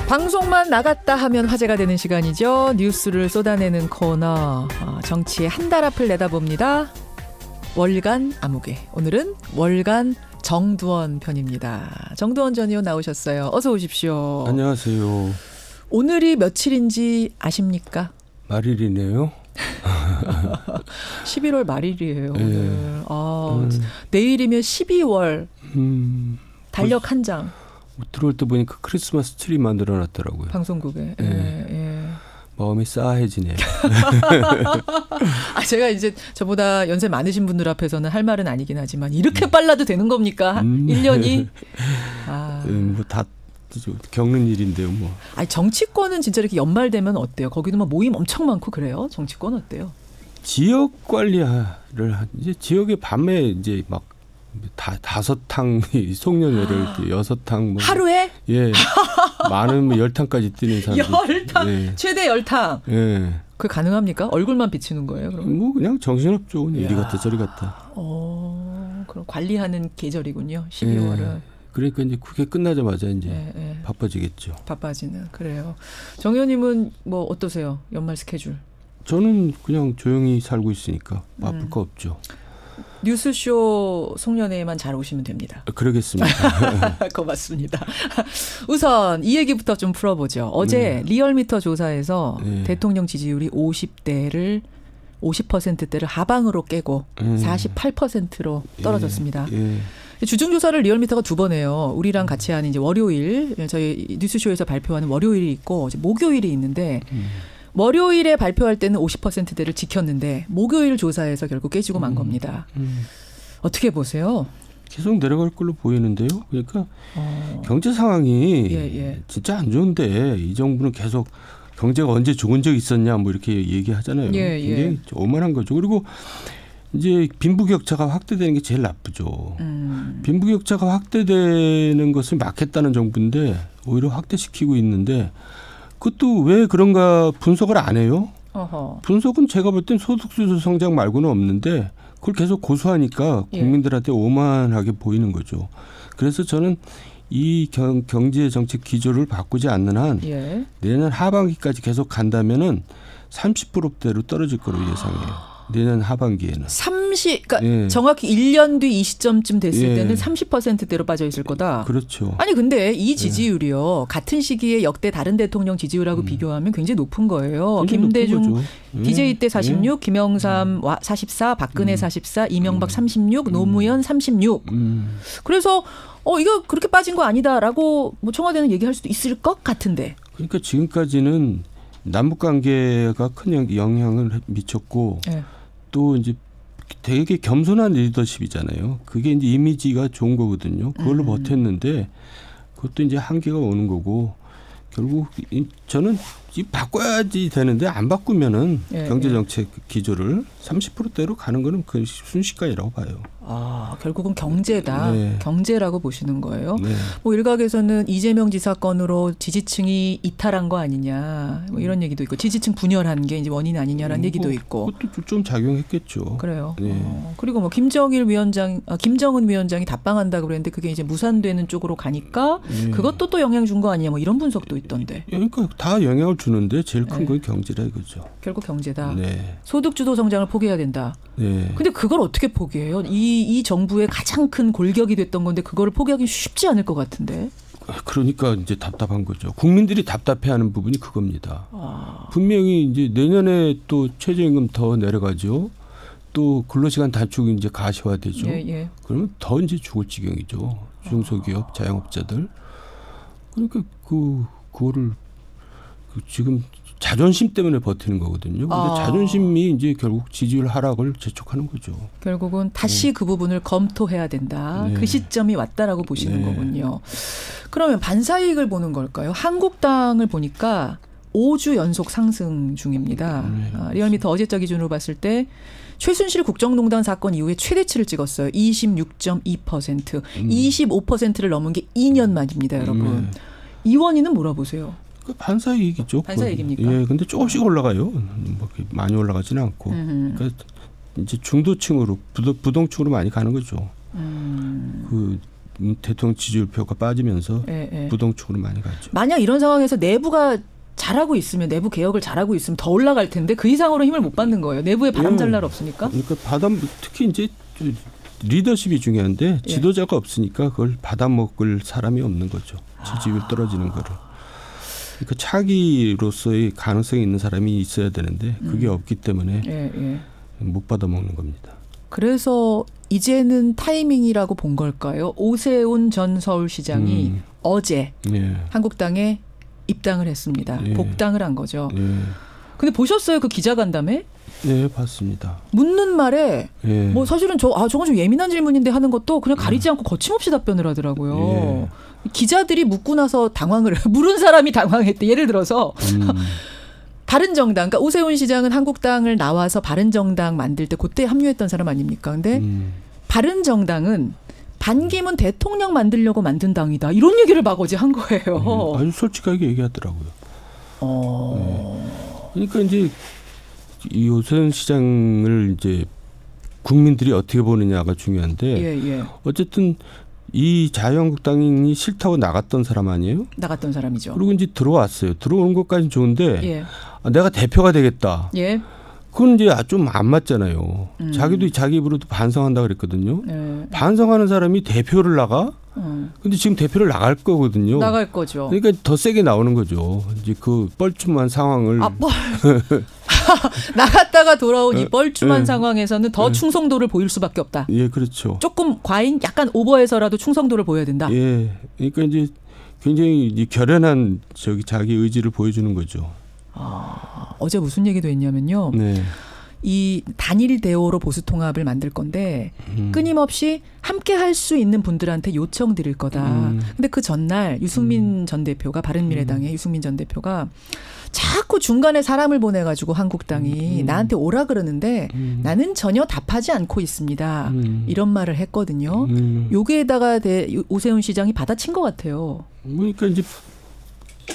방송만 나갔다 하면 화제가 되는 시간이죠. 뉴스를 쏟아내는 코너, 정치의 한 달 앞을 내다봅니다. 월간 아무개. 오늘은 월간 정두원 편입니다. 정두원 전 의원 나오셨어요. 어서 오십시오. 안녕하세요. 오늘이 며칠인지 아십니까? 말일이네요. 11월 말일이에요. 오늘. 내일이면 12월. 달력 한 장. 들어올 때 보니까 크리스마스 트리 만들어놨더라고요. 방송국에. 마음이 싸해지네요. 제가 이제 저보다 연세 많으신 분들 앞에서는 할 말은 아니긴 하지만 이렇게 빨라도 되는 겁니까? 1년이? 뭐 다 겪는 일인데요. 뭐. 아니, 정치권은 진짜 이렇게 연말 되면 어때요? 거기도 막 모임 엄청 많고 그래요? 정치권 어때요? 지역 관리를 이제 지역의 밤에 이제 막 다섯 탕 송년회를 6탕 뭐 하루에? 예. 많은 10탕까지 뛰는 사람들. 10탕. 예. 최대 10탕. 예. 그게 가능합니까? 얼굴만 비치는 거예요, 그럼? 뭐 그냥 정신없죠. 이리 갔다 저리 갔다. 그럼 관리하는 계절이군요. 12월은. 예. 그러니까 이제 그게 끝나자마자 이제 바빠지겠죠. 바빠지는. 그래요. 정 의원님은 뭐 어떠세요? 연말 스케줄? 저는 그냥 조용히 살고 있으니까 바쁠 거 없죠. 뉴스쇼 송년회에만 잘 오시면 됩니다. 그러겠습니다. 고맙습니다. 우선 이 얘기부터 좀 풀어보죠. 어제 리얼미터 조사에서 대통령 지지율이 50%대를 하방으로 깨고 48%로 떨어졌습니다. 주중조사를 리얼미터가 2번 해요. 우리랑 같이 하는 이제 월요일, 저희 뉴스쇼에서 발표하는 월요일이 있고 이제 목요일이 있는데 월요일에 발표할 때는 50%대를 지켰는데 목요일 조사에서 결국 깨지고 만 겁니다. 어떻게 보세요? 계속 내려갈 걸로 보이는데요. 그러니까 경제 상황이 진짜 안 좋은데 이 정부는 계속 경제가 언제 좋은 적 있었냐 뭐 이렇게 얘기하잖아요. 굉장히 오만한 거죠. 그리고 이제 빈부격차가 확대되는 게 제일 나쁘죠. 빈부격차가 확대되는 것을 막겠다는 정부인데 오히려 확대시키고 있는데 그것도 왜 그런가 분석을 안 해요? 분석은 제가 볼 땐 소득주도 성장 말고는 없는데 그걸 계속 고수하니까 국민들한테 오만하게 보이는 거죠. 그래서 저는 이 경제 정책 기조를 바꾸지 않는 한 내년 하반기까지 계속 간다면은 30%대로 떨어질 거로 예상해요. 내년 하반기에는. 그러니까 정확히 1년 뒤 이 시점쯤 됐을 때는 30%대로 빠져 있을 거다. 그렇죠. 아니 근데 이 지지율이요. 같은 시기에 역대 다른 대통령 지지율하고 비교하면 굉장히 높은 거예요. 김대중 DJ 때 46, 김영삼 44, 박근혜 44, 이명박 36, 노무현 36. 그래서 이거 그렇게 빠진 거 아니다라고 뭐 청와대는 얘기할 수도 있을 것 같은데. 그러니까 지금까지는 남북 관계가 큰 영향을 미쳤고 또 이제 되게 겸손한 리더십이잖아요. 그게 이제 이미지가 좋은 거거든요. 그걸로 버텼는데 그것도 이제 한계가 오는 거고 결국 저는 바꿔야지 되는데 안 바꾸면은 경제정책 기조를 30%대로 가는 거는 그 순식간이라고 봐요. 결국은 경제다. 경제라고 보시는 거예요. 뭐 일각에서는 이재명 지사 건으로 지지층이 이탈한 거 아니냐 뭐 이런 얘기도 있고 지지층 분열한 게 이제 원인 아니냐라는 얘기도 있고. 그것도 좀 작용했겠죠. 그래요. 그리고 뭐 김정은 위원장이 답방한다고 그랬는데 그게 이제 무산되는 쪽으로 가니까 그것도 또 영향 준 거 아니냐 뭐 이런 분석도 있던데. 그러니까 다 영향을 주는데 제일 큰 건 경제라 이거죠. 결국 경제다. 소득주도 성장을 포기해야 된다. 근데 그걸 어떻게 포기해요? 이 정부의 가장 큰 골격이 됐던 건데 그거를 포기하기 쉽지 않을 것 같은데. 그러니까 이제 답답한 거죠. 국민들이 답답해하는 부분이 그겁니다. 분명히 이제 내년에 또 최저임금 더 내려가죠. 또 근로시간 단축이 이제 가시화되죠. 그러면 더 이제 죽을 지경이죠. 중소기업, 자영업자들. 그러니까 그거를 지금 자존심 때문에 버티는 거거든요. 근데 자존심이 이제 결국 지지율 하락을 재촉하는 거죠. 결국은 다시 그 부분을 검토해야 된다. 그 시점이 왔다라고 보시는 거군요. 그러면 반사이익을 보는 걸까요? 한국당을 보니까 5주 연속 상승 중입니다. 리얼미터 어제자 기준으로 봤을 때 최순실 국정농단 사건 이후에 최대치를 찍었어요. 26.2%. 25%를 넘은 게 2년 만입니다, 여러분. 이 원인은 뭐라 보세요? 반사이익이죠. 반사이익입니까? 근데 조금씩 올라가요. 뭐 많이 올라가지는 않고. 그러니까 이제 중도층으로 부동층으로 많이 가는 거죠. 그 대통령 지지율표가 빠지면서 부동층으로 많이 갔죠. 만약 이런 상황에서 내부가 잘하고 있으면 내부 개혁을 잘하고 있으면 더 올라갈 텐데 그 이상으로 힘을 못 받는 거예요. 내부에 바람잘 날 없으니까. 그러니까 특히 이제 리더십이 중요한데 지도자가 없으니까 그걸 받아먹을 사람이 없는 거죠. 지지율 떨어지는 거를. 그러니까 차기로서의 가능성이 있는 사람이 있어야 되는데 그게 없기 때문에 못 받아먹는 겁니다. 그래서 이제는 타이밍이라고 본 걸까요? 오세훈 전 서울시장이 어제 한국당에 입당을 했습니다. 복당을 한 거죠. 근데 보셨어요? 그 기자간담회? 네, 봤습니다. 묻는 말에 뭐 사실은 저건 좀 예민한 질문인데 하는 것도 그냥 가리지 않고 거침없이 답변을 하더라고요. 기자들이 묻고 나서 물은 사람이 당황했대. 예를 들어서 바른정당, 그러니까 오세훈 시장은 한국당을 나와서 바른정당 만들 때 그때 합류했던 사람 아닙니까? 근데 바른정당은 반기문 대통령 만들려고 만든 당이다. 이런 얘기를 막 어제 한 거예요. 아주 솔직하게 얘기하더라고요. 그러니까 이제 이 오세훈 시장을 이제 국민들이 어떻게 보느냐가 중요한데 어쨌든 이 자유한국당이 싫다고 나갔던 사람 아니에요? 나갔던 사람이죠. 그리고 이제 들어왔어요. 들어오는 것까지는 좋은데 내가 대표가 되겠다. 그건 이제 좀 안 맞잖아요. 자기도 자기 입으로도 반성한다 그랬거든요. 반성하는 사람이 대표를 나가? 근데 지금 대표를 나갈 거거든요. 나갈 거죠. 그러니까 더 세게 나오는 거죠. 이제 그 뻘쭘한 상황을. 나갔다가 돌아온 이 뻘쭘한 상황에서는 더 충성도를 보일 수밖에 없다. 예, 그렇죠. 조금 과잉, 약간 오버해서라도 충성도를 보여야 된다. 예, 그러니까 이제 굉장히 이제 결연한 자기 의지를 보여주는 거죠. 어제 무슨 얘기도 했냐면요. 이 단일 대오로 보수 통합을 만들 건데 끊임없이 함께 할 수 있는 분들한테 요청 드릴 거다. 근데 그 전날 유승민 전 대표가 바른미래당의 유승민 전 대표가 자꾸 중간에 사람을 보내가지고 한국당이 나한테 오라 그러는데 나는 전혀 답하지 않고 있습니다. 이런 말을 했거든요. 여기에다가 오세훈 시장이 받아친 것 같아요. 그러니까 이제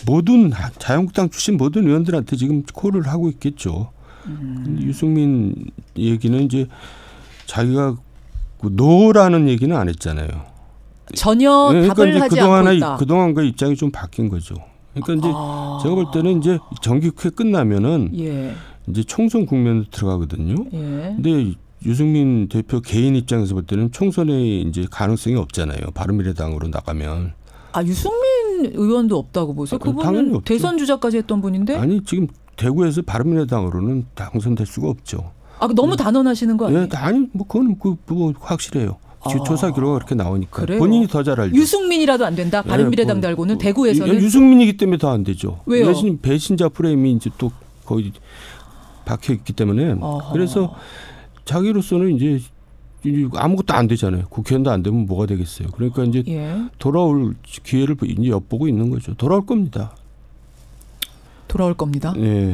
모든 자유한국당 출신 모든 의원들한테 지금 콜을 하고 있겠죠. 유승민 얘기는 이제 자기가 노라는 얘기는 안 했잖아요. 전혀 그러니까 답을 하지 않고 있다. 그동안과 입장이 좀 바뀐 거죠. 그러니까 이제 제가 볼 때는 이제 정기국회 끝나면은 이제 총선 국면으로 들어가거든요. 근데 유승민 대표 개인 입장에서 볼 때는 총선에 이제 가능성이 없잖아요. 바른미래당으로 나가면. 유승민 의원도 없다고 보세요? 그분은 대선 주자까지 했던 분인데? 아니 지금 대구에서 바른미래당으로는 당선될 수가 없죠. 너무 단언하시는 거 아니에요? 아니 뭐 그거는 뭐 확실해요. 조사 결과가 그렇게 나오니까. 그래요? 본인이 더 잘 알죠. 유승민이라도 안 된다? 바른미래당 달고는 대구에서는? 유승민이기 때문에 더 안 되죠. 왜요? 배신자 프레임이 이제 또 거의 박혀 있기 때문에. 그래서 자기로서는 이제 아무것도 안 되잖아요. 국회의원도 안 되면 뭐가 되겠어요. 그러니까 이제 돌아올 기회를 이제 엿보고 있는 거죠. 돌아올 겁니다. 돌아올 겁니다.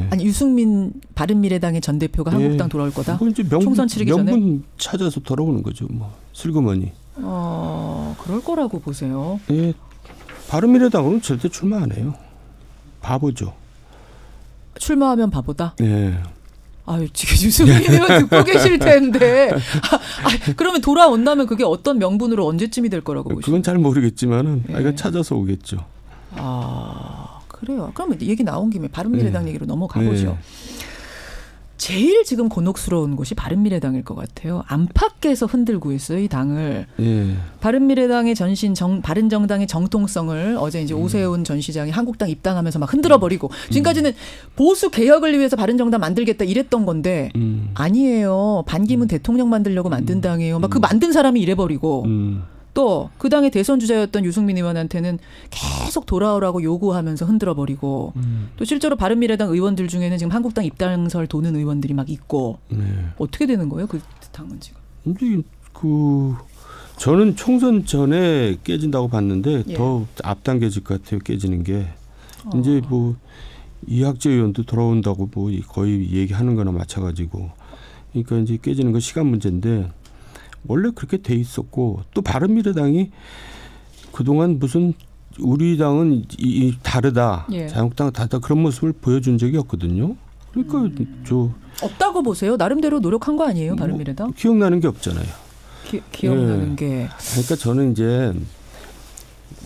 아니 유승민 바른미래당의 전 대표가 한국당 돌아올 거다. 이제 총선 치르기 전에 명분 찾아서 돌아오는 거죠. 뭐 슬그머니. 그럴 거라고 보세요. 바른미래당으로는 절대 출마 안 해요. 바보죠. 출마하면 바보다. 지금 유승민이면 듣고 계실 텐데. 그러면 돌아온다면 그게 어떤 명분으로 언제쯤이 될 거라고 보시죠? 그건 잘 모르겠지만은 이거 찾아서 오겠죠. 그래요. 그러면 얘기 나온 김에 바른미래당 얘기로 넘어가 보죠. 제일 지금 곤혹스러운 곳이 바른미래당일 것 같아요. 안팎에서 흔들고 있어요, 이 당을. 바른미래당의 바른정당의 정통성을 어제 이제 오세훈 전 시장이 한국당 입당하면서 막 흔들어버리고 지금까지는 보수 개혁을 위해서 바른정당 만들겠다 이랬던 건데 아니에요. 반기문 대통령 만들려고 만든 당이에요. 막 그 만든 사람이 이래버리고 또 그 당의 대선 주자였던 유승민 의원한테는 계속 돌아오라고 요구하면서 흔들어버리고 또 실제로 바른미래당 의원들 중에는 지금 한국당 입당설 도는 의원들이 막 있고 어떻게 되는 거예요? 그 당은 지금? 근데 저는 총선 전에 깨진다고 봤는데 더 앞당겨질 것 같아요. 깨지는 게. 이제 뭐 이학재 의원도 돌아온다고 뭐 거의 얘기하는 거나 마찬가지고. 그러니까 이제 깨지는 건 시간 문제인데 원래 그렇게 돼 있었고 또 바른미래당이 그동안 무슨 우리 당은 다르다. 자유한국당은 다르다. 그런 모습을 보여준 적이 없거든요. 그러니까 없다고 보세요? 나름대로 노력한 거 아니에요? 바른미래당? 기억나는 게 없잖아요. 기억나는 게. 그러니까 저는 이제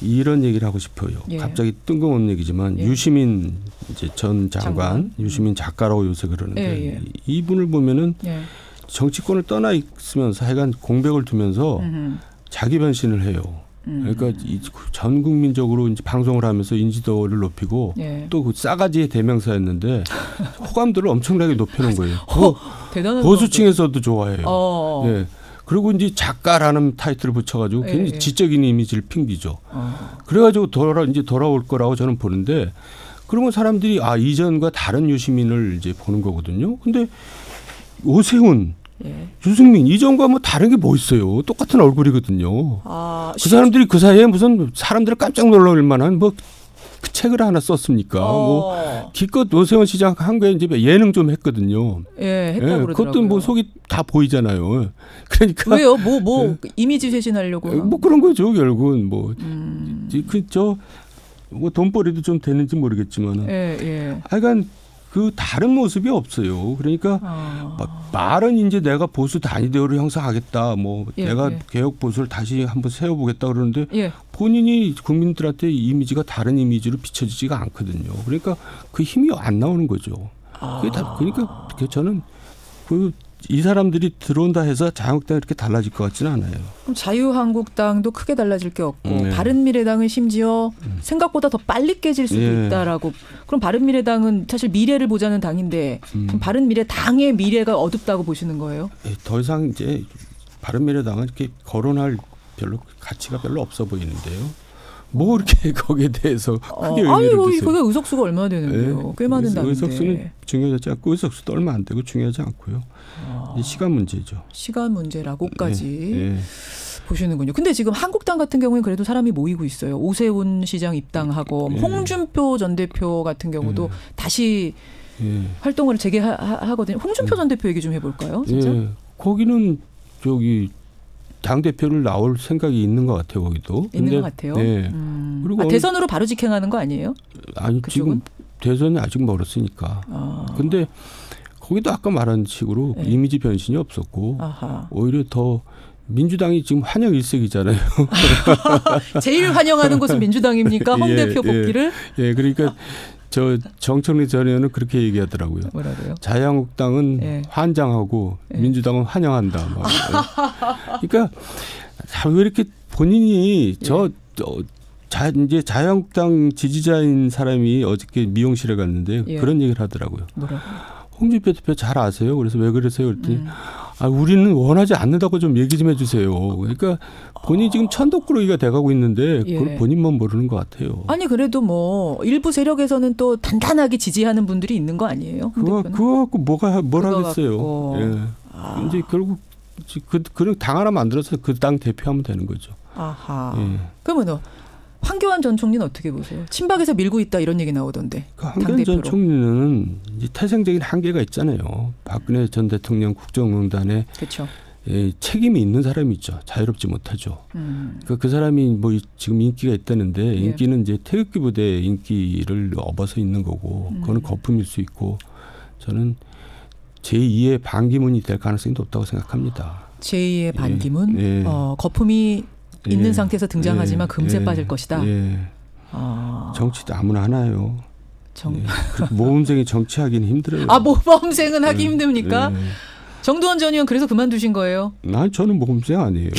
이런 얘기를 하고 싶어요. 예. 갑자기 뜬금없는 얘기지만 예. 유시민 이제 전 장관, 유시민 작가라고 요새 그러는데 예. 이분을 보면은 예. 정치권을 떠나 있으면서 하여간 공백을 두면서 자기 변신을 해요. 그러니까 전 국민적으로 이제 방송을 하면서 인지도를 높이고 예. 또 그 싸가지의 대명사였는데 호감도를 엄청나게 높여놓은 거예요. 대단한 보수층에서도 좋아해요. 예. 그리고 이제 작가라는 타이틀을 붙여가지고 굉장히 지적인 이미지를 핑비죠. 그래가지고 이제 돌아올 거라고 저는 보는데 그러면 사람들이 이전과 다른 유시민을 이제 보는 거거든요. 근데 오세훈, 유승민 이전과 뭐 다른 게 뭐 있어요? 똑같은 얼굴이거든요. 그 사람들이 그 사이에 무슨 사람들을 깜짝 놀랄 만한 뭐 그 책을 하나 썼습니까? 뭐 기껏 오세훈 시장 한 거에 이제 예능 좀 했거든요. 예, 했다고 그러더라고요. 그것도 뭐 속이 다 보이잖아요. 그러니까 왜요? 뭐 이미지 쇄신하려고? 뭐 그런 거죠. 결국은 뭐 뭐 돈벌이도 좀 되는지 모르겠지만, 하여간 그 다른 모습이 없어요. 그러니까 말은 이제 내가 보수 단위대우를 형성하겠다, 뭐 내가 개혁 보수를 다시 한번 세워보겠다 그러는데 본인이 국민들한테 이미지가 다른 이미지로 비춰지지가 않거든요. 그러니까 그 힘이 안 나오는 거죠. 그러니까 저는 이 사람들이 들어온다 해서 자유한국당이 이렇게 달라질 것 같지는 않아요. 그럼 자유한국당도 크게 달라질 게 없고 바른미래당은 심지어 생각보다 더 빨리 깨질 수도 있다라고. 그럼 바른미래당은 사실 미래를 보자는 당인데 그럼 바른미래당의 미래가 어둡다고 보시는 거예요? 더 이상 이제 바른미래당은 이렇게 거론할 가치가 별로 없어 보이는데요. 뭐 이렇게 거기에 대해서 크게 의미를 두세요. 그게 의석수가 얼마나 되는데요? 꽤 많은 당인데. 의석수는 중요하지 않고 의석수도 얼마 안 되고 중요하지 않고요. 시간 문제죠. 시간 문제라고까지 보시는군요. 근데 지금 한국당 같은 경우는 그래도 사람이 모이고 있어요. 오세훈 시장 입당하고 홍준표 전 대표 같은 경우도 다시 활동을 재개하거든요. 홍준표 전 대표 얘기 좀 해볼까요? 진짜? 거기는 당대표를 나올 생각이 있는 것 같아요. 거기도. 있는 것 같아요. 그리고 대선으로 바로 직행하는 거 아니에요? 아니 그쪽은? 지금 대선이 아직 멀었으니까. 근데 거기도 아까 말한 식으로 이미지 변신이 없었고 오히려 더 민주당이 지금 환영 일색이잖아요. 제일 환영하는 곳은 민주당입니까? 홍 대표 복귀를? 그러니까 정청래 전 의원은 그렇게 얘기하더라고요. 뭐라고요? 자유한국당은 환장하고 민주당은 환영한다. 그러니까 왜 이렇게 본인이 이제 자유한국당 지지자인 사람이 어저께 미용실에 갔는데 그런 얘기를 하더라고요. 뭐라고? 홍준표 대표 잘 아세요? 그래서 왜 그러세요? 그랬더니 우리는 원하지 않는다고 좀 얘기 좀 해주세요. 그러니까 본인이 지금 천덕꾸러기가 돼가고 있는데 그걸 본인만 모르는 것 같아요. 아니 그래도 뭐 일부 세력에서는 또 단단하게 지지하는 분들이 있는 거 아니에요? 그거 갖고 뭘 하겠어요. 이제 결국 그 당 하나 만들어서 그 당 대표하면 되는 거죠. 그러면 황교안 전 총리는 어떻게 보세요? 친박에서 밀고 있다 이런 얘기 나오던데. 황교안 전 총리는 이제 태생적인 한계가 있잖아요. 박근혜 전 대통령 국정농단에 책임이 있는 사람이죠. 자유롭지 못하죠. 그 사람이 뭐 지금 인기가 있다는데 인기는 이제 태극기 부대 인기를 업어서 있는 거고 그거는 거품일 수 있고 저는 제2의 반기문이 될 가능성이 높다고 생각합니다. 제2의 반기문? 거품이 있는 상태에서 등장하지만 금세 빠질 것이다. 정치도 아무나 하나요. 모범생이 정치하기는 힘들어요. 모범생은 하기 힘듭니까? 정두원 전 의원 그래서 그만두신 거예요? 저는 모범생 아니에요.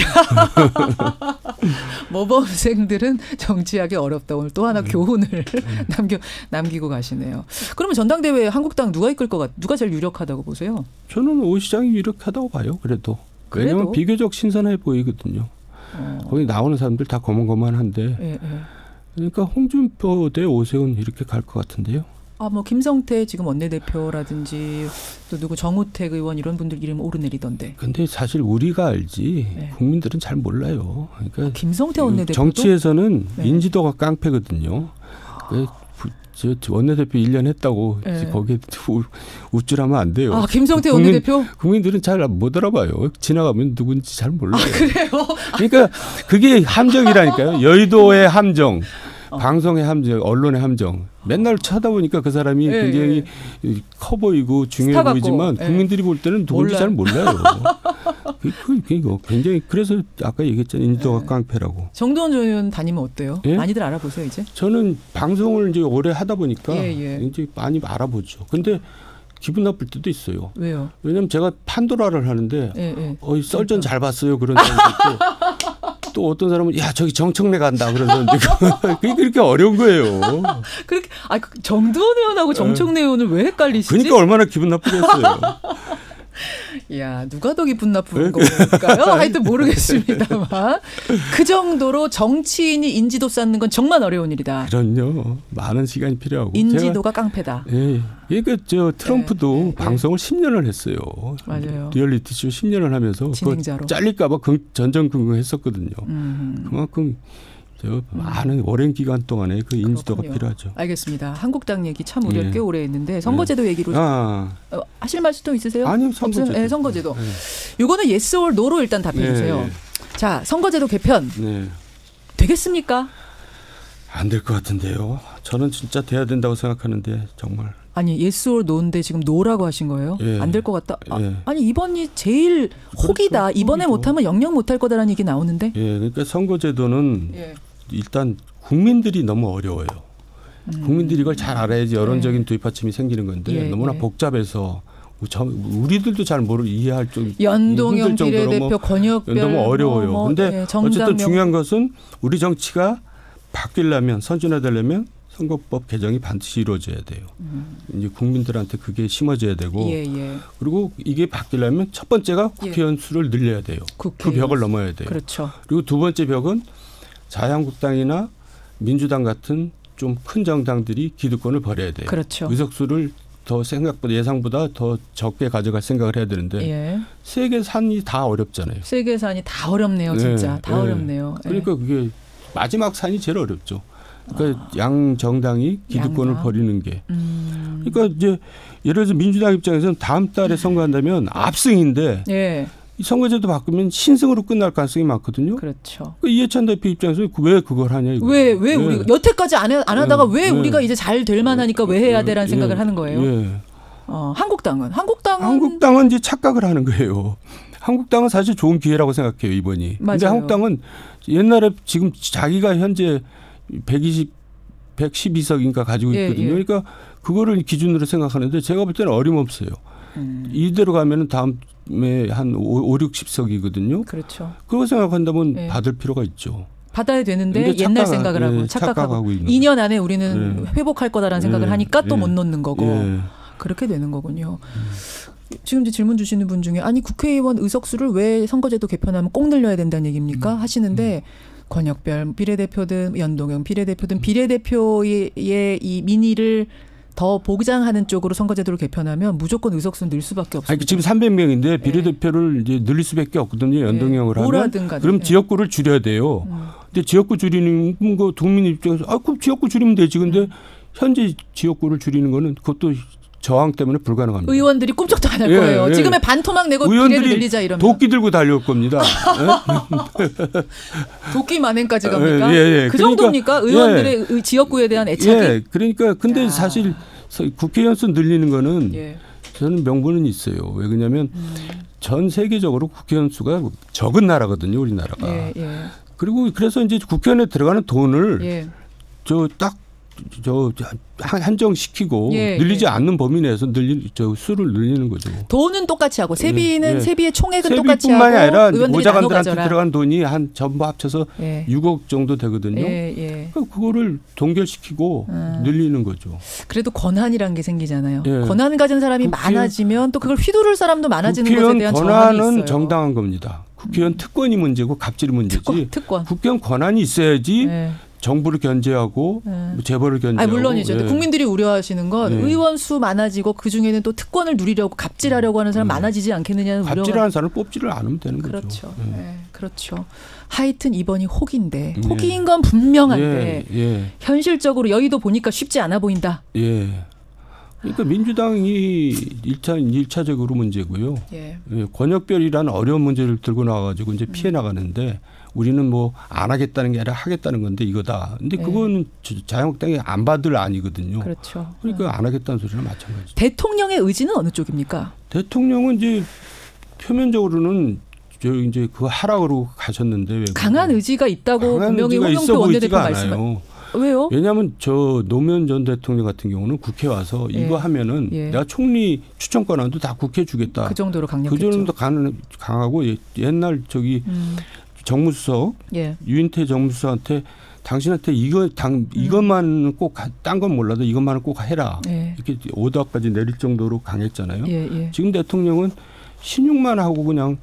모범생들은 정치하기 어렵다. 오늘 또 하나 교훈을 남기고 가시네요. 그러면 전당대회 한국당 누가 이끌 것 누가 제일 유력하다고 보세요? 저는 오 시장이 유력하다고 봐요. 그래도. 왜냐하면 비교적 신선해 보이거든요. 거기 나오는 사람들 다 거만거만한데 그러니까 홍준표 대 오세훈 이렇게 갈 것 같은데요. 뭐 김성태 지금 원내대표라든지 또 누구 정우택 의원 이런 분들 이름 오르내리던데. 근데 사실 우리가 알지 국민들은 잘 몰라요. 그러니까 김성태 원내대표도? 정치에서는 인지도가 깡패거든요. 원내대표 1년 했다고 거기에 우쭐하면 안 돼요. 김성태 원내대표? 국민들은 잘 못 알아봐요. 지나가면 누군지 잘 몰라요. 그래요? 그러니까 그게 함정이라니까요. 여의도의 함정. 방송의 함정, 언론의 함정. 맨날 쳐다보니까 그 사람이 굉장히 커 보이고 중요해 보이지만 국민들이 볼 때는 누군지 잘 몰라요. 굉장히 그래서 아까 얘기했잖아요. 인지도가 깡패라고. 정두원 전 의원 다니면 어때요? 많이들 알아보세요 이제? 저는 방송을 이제 오래 하다 보니까 이제 많이 알아보죠. 근데 기분 나쁠 때도 있어요. 왜요? 왜냐면 제가 판도라를 하는데 썰전 잘 봤어요. 그런 사람도 있고 또 어떤 사람은 야 저기 정청래 간다 그러는데 그게 그렇게 어려운 거예요. 그렇게 정두원 의원하고 정청래 의원을 왜 헷갈리시지? 그러니까 얼마나 기분 나쁘겠어요. 야 누가 더 기분 나쁜 걸까요? 하여튼 모르겠습니다만 그 정도로 정치인이 인지도 쌓는 건 정말 어려운 일이다. 그럼요. 많은 시간이 필요하고. 인지도가 깡패다. 그러니까 저 트럼프도 방송을 10년을 했어요. 맞아요. 리얼리티 쇼 10년을 하면서 진행자로. 잘릴까 봐 전전긍긍했었거든요. 그만큼 많은 오랜 기간 동안에 그 인지도가 필요하죠. 알겠습니다. 한국당 얘기 참 우리가 꽤 오래 했는데 선거제도 얘기로 하실 말씀 있으세요? 아니요. 선거제도. 네, 선거제도. 이거는 yes or no로 일단 답해 주세요. 자, 선거제도 개편 되겠습니까? 안 될 것 같은데요. 저는 진짜 돼야 된다고 생각하는데 정말. 아니 yes or no인데 지금 no라고 하신 거예요? 안 될 것 같다. 아니 이번이 제일 혹이다. 이번에 못하면 영영 못할 거다라는 얘기 나오는데. 그러니까 선거제도는 일단 국민들이 너무 어려워요. 국민들이 이걸 잘 알아야지 여론적인 도입받침이 생기는 건데 너무나 복잡해서 우리들도 잘 이해할 좀 연동형 비례대표 권역별 너무 어려워요. 근데 어쨌든 중요한 것은 우리 정치가 바뀌려면 선진화되려면 선거법 개정이 반드시 이루어져야 돼요. 이제 국민들한테 그게 심어져야 되고 그리고 이게 바뀌려면 첫 번째가 국회의원 수를 늘려야 돼요. 그 벽을 넘어야 돼요. 그렇죠. 그리고 두 번째 벽은 자유한국당이나 민주당 같은 좀 큰 정당들이 기득권을 버려야 돼요. 그렇죠. 의석수를 더 생각보다 예상보다 더 적게 가져갈 생각을 해야 되는데 세계 산이 다 어렵잖아요. 세계 산이 다 어렵네요. 진짜 다 어렵네요. 그러니까 그게 마지막 산이 제일 어렵죠. 그러니까 양 정당이 기득권을 버리는 게. 그러니까 이제 예를 들어서 민주당 입장에서는 다음 달에 선거한다면 압승인데 이 선거제도 바꾸면 신승으로 끝날 가능성이 많거든요. 그렇죠. 그러니까 이해찬 대표 입장에서 왜 그걸 하냐 이거. 왜 우리가 여태까지 안 하다가 왜 우리가 이제 잘 될 만하니까 왜 해야 돼라는 생각을 하는 거예요. 한국당은 이제 착각을 하는 거예요. 한국당은 사실 좋은 기회라고 생각해요 이번이. 그런데 한국당은 옛날에 지금 자기가 현재 112석인가 가지고 있거든요. 그러니까 그거를 기준으로 생각하는데 제가 볼 때는 어림없어요. 이대로 가면은 다음에 한 5, 60석이거든요. 그렇죠. 그거 생각한다면 받을 필요가 있죠. 받아야 되는데 옛날 생각을 하고 착각하고 2년 안에 우리는 회복할 거다라는 생각을 하니까 또 못 넣는 거고 그렇게 되는 거군요. 지금 이제 질문 주시는 분 중에 아니 국회의원 의석수를 왜 선거제도 개편하면 꼭 늘려야 된다는 얘기입니까? 하시는데 권역별 비례대표든 연동형 비례대표든 비례대표의 이 민의를 더 보장하는 쪽으로 선거제도를 개편하면 무조건 의석수는 늘 수밖에 없습니다. 지금 300명인데 비례대표를 이제 늘릴 수밖에 없거든요. 연동형을 하면. 그럼 지역구를 줄여야 돼요. 근데 지역구 줄이는 거 국민 입장에서 그럼 지역구 줄이면 되지. 근데 현재 지역구를 줄이는 거는 그것도 저항 때문에 불가능합니다. 의원들이 꿈쩍도 안 할 거예요. 지금의 반토막 내고 비례를 늘리자 이러면. 도끼 들고 달려올 겁니다. 도끼 만행까지 갑니까? 그 정도입니까? 의원들의 지역구에 대한 애착이? 그러니까 근데 사실 국회의원 수 늘리는 거는 저는 명분은 있어요. 왜 그러냐면 전 세계적으로 국회의원 수가 적은 나라거든요. 우리나라가. 그리고 그래서 이제 국회의원에 들어가는 돈을 한정시키고 늘리지 않는 범위 내에서 수를 늘리는 거죠. 돈은 똑같이 하고 세비는 세비의 총액은 똑같이 하고 세비뿐만이 아니라 모자관들한테 들어간 돈이 한 전부 합쳐서 6억 정도 되거든요. 그거를 동결시키고 늘리는 거죠. 그래도 권한이란 게 생기잖아요. 권한 가진 사람이 많아지면 또 그걸 휘두를 사람도 많아지는 것에 대한 저항이 있어요. 권한은 정당한 겁니다. 국회의원 특권이 문제고 갑질이 문제지. 특권. 국회의원 권한이 있어야지. 정부를 견제하고 재벌을 견제하고. 물론이죠. 국민들이 우려하시는 건 의원 수 많아지고 그중에는 또 특권을 누리려고 갑질하려고 하는 사람 많아지지 않겠느냐는 우려가. 갑질하는 사람을 뽑지를 않으면 되는 거죠. 그렇죠. 그렇죠. 하여튼 이번이 혹인데 혹인 건 분명한데 현실적으로 여의도 보니까 쉽지 않아 보인다. 그러니까 민주당이 1차적으로 문제고요. 예. 권역별이라는 어려운 문제를 들고 나와가지고 이제 피해 나가는데 우리는 뭐 안 하겠다는 게 아니라 하겠다는 건데 이거다. 근데 그건 자유한국당이 안 받을 아니거든요. 그렇죠. 그러니까 안 하겠다는 소리는 마찬가지죠. 대통령의 의지는 어느 쪽입니까? 대통령은 이제 표면적으로는 이제 그거 하라고 가셨는데 왜 강한 의지가 있다고 분명히 홍영표 원내대표 말씀. 왜요? 왜냐하면 저 노무현 전 대통령 같은 경우는 국회 와서 이거 하면은 내가 총리 추천 권한도 다 국회 주겠다. 그 정도로 강력했죠. 그 정도 강하고 옛날 저기 정무수석 유인태 정무수석한테 당신한테 이것만 꼭 딴 건 몰라도 이것만은 꼭 해라. 이렇게 오더까지 내릴 정도로 강했잖아요. 지금 대통령은 신용만 하고 그냥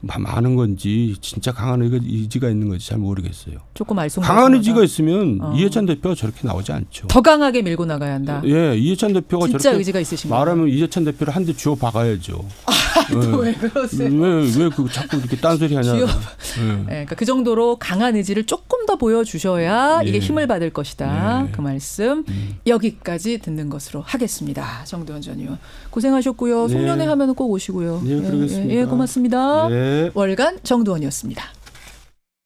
많은 건지 진짜 강한 의지가 있는 건지 잘 모르겠어요. 조금 강한 의지가 있으면 이해찬 대표가 저렇게 나오지 않죠. 더 강하게 밀고 나가야 한다. 예, 이해찬 대표가 진짜 저렇게 의지가 있으신가요? 말하면 이해찬 대표를 한 대 쥐어 박아야죠. 왜 그러세요? 왜 자꾸 이렇게 딴소리 하냐. 그러니까 그 정도로 강한 의지를 조금 더 보여주셔야 이게 힘을 받을 것이다. 그 말씀 여기까지 듣는 것으로 하겠습니다. 정두원 전 의원 고생하셨고요. 송년회 하면 꼭 오시고요. 그러겠습니다. 고맙습니다. 네. 월간 정두원이었습니다.